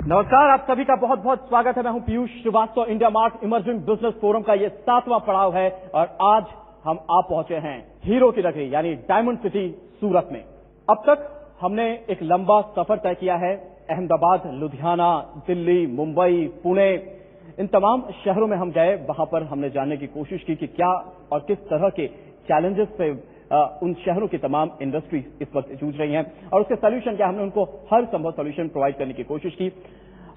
नमस्कार, आप सभी का बहुत बहुत स्वागत है। मैं हूं Piyush Srivastava. India Mart emerging business forum का ये 7वां पड़ाव है और आज हम आ पहुंचे हैं हीरो की नगरी यानी डायमंड सिटी सूरत में। अब तक हमने एक लंबा सफर तय किया है। अहमदाबाद, लुधियाना, दिल्ली, मुंबई, पुणे, इन तमाम शहरों में हम गए। वहां पर हमने जानने की कोशिश की कि क्या और किस तरह के चैलेंजेस से उन शहरों की तमाम इंडस्ट्रीज इस वक्त जूझ रही हैं और उसके सोल्यूशन क्या। हमने उनको हर संभव सोल्यूशन प्रोवाइड करने की कोशिश की।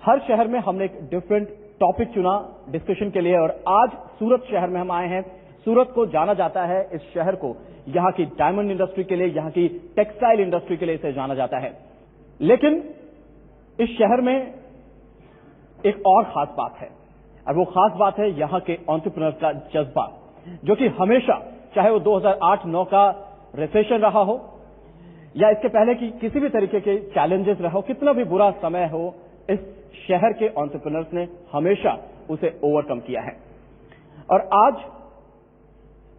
हर शहर में हमने एक डिफरेंट टॉपिक चुना डिस्कशन के लिए और आज सूरत शहर में हम आए हैं। सूरत को जाना जाता है, इस शहर को यहां की डायमंड इंडस्ट्री के लिए, यहां की टेक्सटाइल इंडस्ट्री के लिए इसे जाना जाता है। लेकिन इस शहर में एक और खास बात है और वो खास बात है यहां के एंटरप्रेन्योर्स का जज्बा, जो कि हमेशा, चाहे वो 2008-9 का रिसेशन रहा हो या इसके पहले की किसी भी तरीके के चैलेंजेस रहा हो, कितना भी बुरा समय हो, इस शहर के एंटरप्रेन्योर्स ने हमेशा उसे ओवरकम किया है। और आज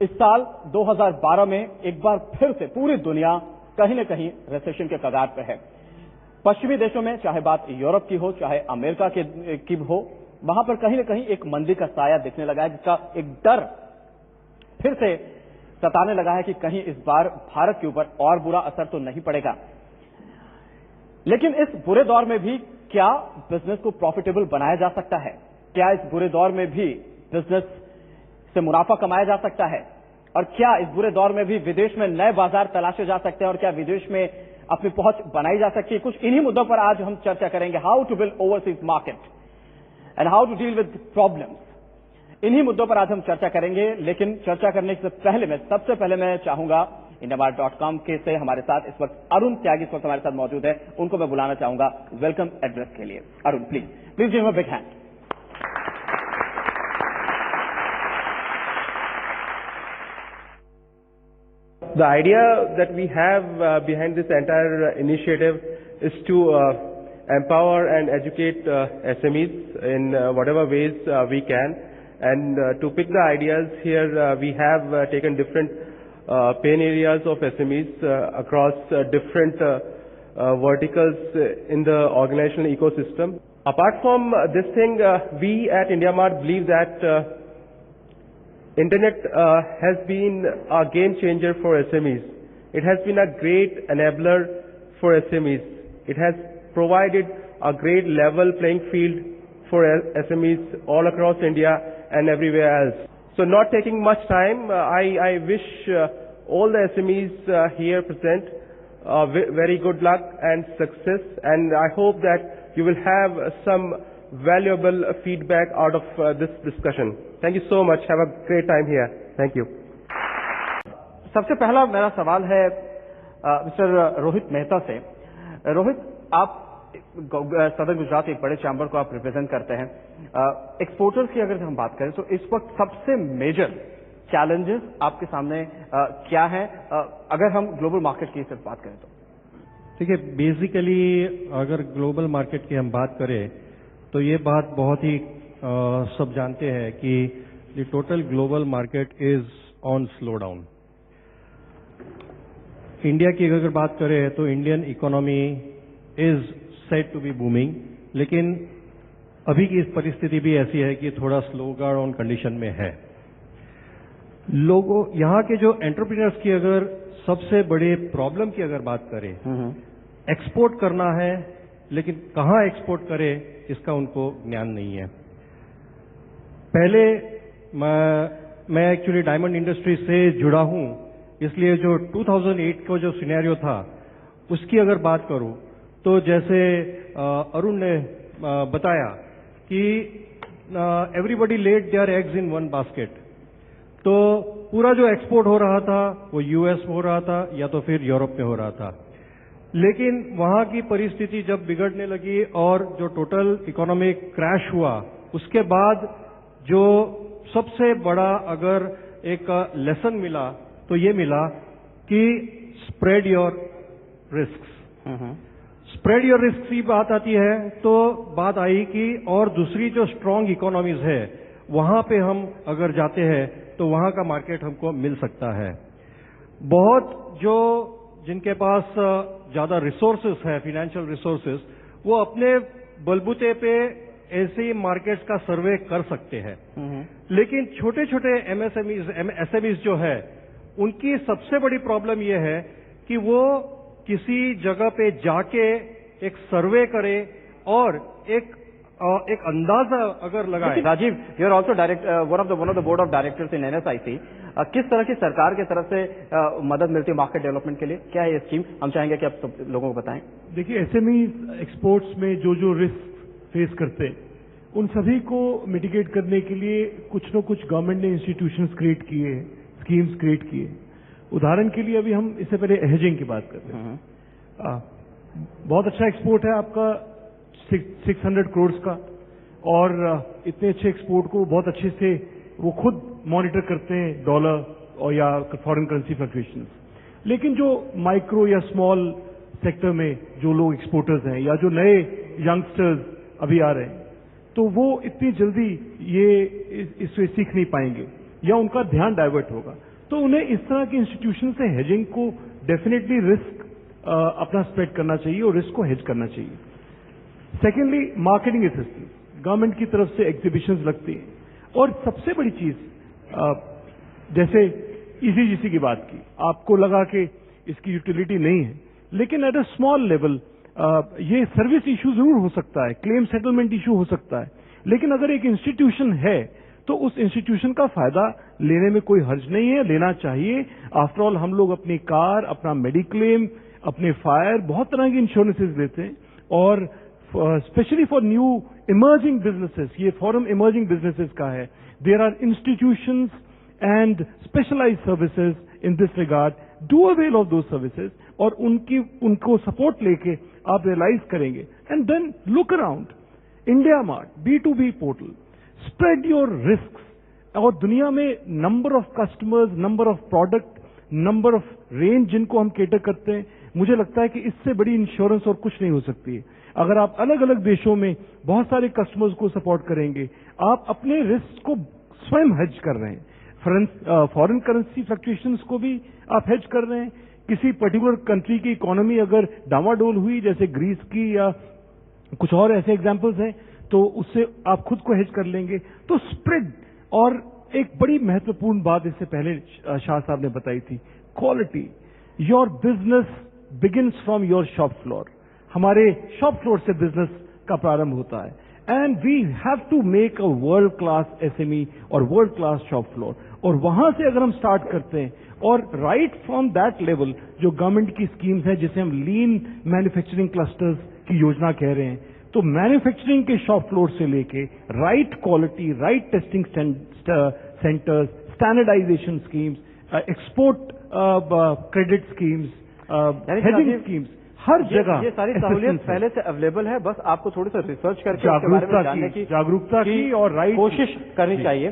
इस साल 2012 में एक बार फिर से पूरी दुनिया कहीं न कहीं रिसेशन के कगार पर है। पश्चिमी देशों में, चाहे बात यूरोप की हो, चाहे अमेरिका की हो, वहां पर कहीं न कहीं एक मंदी का साया दिखने लगा है, जिसका एक डर फिर से सताने लगा है कि कहीं इस बार भारत के ऊपर और बुरा असर तो नहीं पड़ेगा। लेकिन इस बुरे दौर में भी क्या बिजनेस को प्रॉफिटेबल बनाया जा सकता है? क्या इस बुरे दौर में भी बिजनेस से मुनाफा कमाया जा सकता है? और क्या इस बुरे दौर में भी विदेश में नए बाजार तलाशे जा सकते हैं और क्या विदेश में अपनी पहुंच बनाई जा सकती है? कुछ इन्हीं मुद्दों पर आज हम चर्चा करेंगे। How to build overseas market and how to deal with problems. इन्हीं मुद्दों पर आज हम चर्चा करेंगे। लेकिन चर्चा करने से पहले सबसे पहले मैं चाहूंगा indiamart.com के से हमारे साथ इस वक्त अरुण त्यागी इस वक्त हमारे साथ मौजूद है, उनको मैं बुलाना चाहूंगा वेलकम एड्रेस के लिए। Arun, please give him a big hand. The idea that we have behind this entire initiative is to empower and educate SMEs in whatever ways we can. And to pick the ideas here, we have taken different pain areas of SMEs across different verticals in the organizational ecosystem. Apart from this thing, we at IndiaMart believe that Internet has been a game changer for SMEs. It has been a great enabler for SMEs. It has provided a great level playing field for SMEs all across India and everywhere else. So not taking much time, I wish all the SMEs here present very good luck and success, and I hope that you will have some valuable feedback out of this discussion. Thank you so much. Have a great time here. Thank you. सबसे पहला मेरा सवाल है mister Rohit Mehta से। रोहित, आप सदर गुजरात एक बड़े चैम्बर को आप रिप्रेजेंट करते हैं। एक्सपोर्टर्स की अगर हम बात करें तो इस वक्त सबसे मेजर चैलेंजेस आपके सामने क्या हैं, अगर हम ग्लोबल मार्केट की सिर्फ बात करें तो? देखिए, बेसिकली अगर ग्लोबल मार्केट की हम बात करें तो ये बात बहुत ही सब जानते हैं कि the total global market is on slow down. India की अगर बात करें तो Indian economy is set to be booming, लेकिन अभी की इस परिस्थिति भी ऐसी है कि थोड़ा स्लो डाउन कंडीशन में है। लोगों, यहाँ के जो एंटरप्रेन्योर्स की अगर सबसे बड़े प्रॉब्लम की अगर बात करें, एक्सपोर्ट करना है लेकिन कहाँ एक्सपोर्ट करे इसका उनको ज्ञान नहीं है। पहले मैं एक्चुअली डायमंड इंडस्ट्री से जुड़ा हूं, इसलिए जो 2008 का जो सिनेरियो था उसकी अगर बात करूं तो जैसे अरुण ने बताया कि everybody laid their eggs in one basket, तो पूरा जो एक्सपोर्ट हो रहा था वो यूएस में हो रहा था या तो फिर यूरोप में हो रहा था। लेकिन वहां की परिस्थिति जब बिगड़ने लगी और जो टोटल इकोनॉमिक क्रैश हुआ, उसके बाद जो सबसे बड़ा अगर एक लेसन मिला तो ये मिला कि spread your risks. Spread your risk की बात आती है तो बात आई कि और दूसरी जो स्ट्रांग इकोनॉमीज है वहां पे हम अगर जाते हैं तो वहां का मार्केट हमको मिल सकता है। बहुत जो जिनके पास ज्यादा रिसोर्सेस है, फाइनेंशियल रिसोर्सेस, वो अपने बलबूते पे ऐसे मार्केट्स का सर्वे कर सकते हैं, लेकिन छोटे छोटे एसएमईज जो है उनकी सबसे बड़ी प्रॉब्लम यह है कि वो किसी जगह पे जाके एक सर्वे करे और एक अंदाजा अगर लगाए। Rajiv, you are also one of the board of directors in NSIC. किस तरह की सरकार की तरफ से मदद मिलती है मार्केट डेवलपमेंट के लिए? क्या है ये स्कीम? हम चाहेंगे कि आप सब लोगों को बताएं। देखिए, एसएमई एक्सपोर्ट्स में जो रिस्क फेस करते हैं उन सभी को मिटिगेट करने के लिए कुछ न कुछ गवर्नमेंट ने इंस्टीट्यूशंस क्रिएट किए, स्कीम्स क्रिएट किए। उदाहरण के लिए अभी हम इससे पहले हेजिंग की बात करते हैं। बहुत अच्छा एक्सपोर्ट है आपका 600 करोड़ का, और इतने अच्छे एक्सपोर्ट को बहुत अच्छे से वो खुद मॉनिटर करते हैं, डॉलर और या फॉरेन करेंसी फ्लक्चुएशंस। लेकिन जो माइक्रो या स्मॉल सेक्टर में जो लोग एक्सपोर्टर्स हैं या जो नए यंगस्टर्स अभी आ रहे हैं, तो वो इतनी जल्दी इससे सीख नहीं पाएंगे या उनका ध्यान डाइवर्ट होगा। तो उन्हें इस तरह के इंस्टीट्यूशन से हेजिंग को डेफिनेटली रिस्क अपना स्प्रेड करना चाहिए और रिस्क को हेज करना चाहिए। सेकेंडली, मार्केटिंग असिस्टेंस गवर्नमेंट की तरफ से एग्जीबिशंस लगती हैं, और सबसे बड़ी चीज जैसे ईसीजीसी की बात की, आपको लगा कि इसकी यूटिलिटी नहीं है, लेकिन एट अ स्मॉल लेवल ये सर्विस इशू जरूर हो सकता है, क्लेम सेटलमेंट इशू हो सकता है, लेकिन अगर एक इंस्टीट्यूशन है तो उस इंस्टीट्यूशन का फायदा लेने में कोई हर्ज नहीं है, लेना चाहिए। आफ्टर ऑल हम लोग अपनी कार, अपना मेडिक्लेम, अपने फायर, बहुत तरह की इंश्योरेंसेज लेते हैं, और specially for new emerging businesses, ये फॉरम इमर्जिंग बिजनेसेस का है। There are institutions and specialised services in this regard. Do avail of those services, और उनको सपोर्ट लेके आप रियलाइज करेंगे। And then look around India Mart, B2B portal, spread your risk. और दुनिया में number of customers, number of product, number of range जिनको हम केटर करते हैं, मुझे लगता है कि इससे बड़ी इंश्योरेंस और कुछ नहीं हो सकती है। अगर आप अलग अलग देशों में बहुत सारे कस्टमर्स को सपोर्ट करेंगे, आप अपने रिस्क को स्वयं हेज कर रहे हैं। फॉरेन करेंसी फ्लक्चुएशंस को भी आप हेज कर रहे हैं। किसी पर्टिकुलर कंट्री की इकोनॉमी अगर डावाडोल हुई, जैसे ग्रीस की या कुछ और ऐसे एग्जांपल्स हैं, तो उससे आप खुद को हेज कर लेंगे। तो स्प्रेड, और एक बड़ी महत्वपूर्ण बात इससे पहले शाह साहब ने बताई थी, quality. Your business begins from your shop floor. हमारे शॉप फ्लोर से बिजनेस का प्रारंभ होता है, and we have to make a world class SME और वर्ल्ड क्लास शॉप फ्लोर। और वहां से अगर हम स्टार्ट करते हैं, और राइट फ्रॉम दैट लेवल जो गवर्नमेंट की स्कीम्स है, जिसे हम लीन मैन्युफैक्चरिंग क्लस्टर्स की योजना कह रहे हैं, तो मैन्युफैक्चरिंग के शॉप फ्लोर से लेके right quality, right testing centres, standardisation schemes, export credit schemes, hedging schemes, हर जगह ये सारी सहूलियत पहले से अवेलेबल है। बस आपको थोड़ी सा रिसर्च करके उसके बारे में जानने की जागरूकता की और राइट कोशिश करनी चाहिए।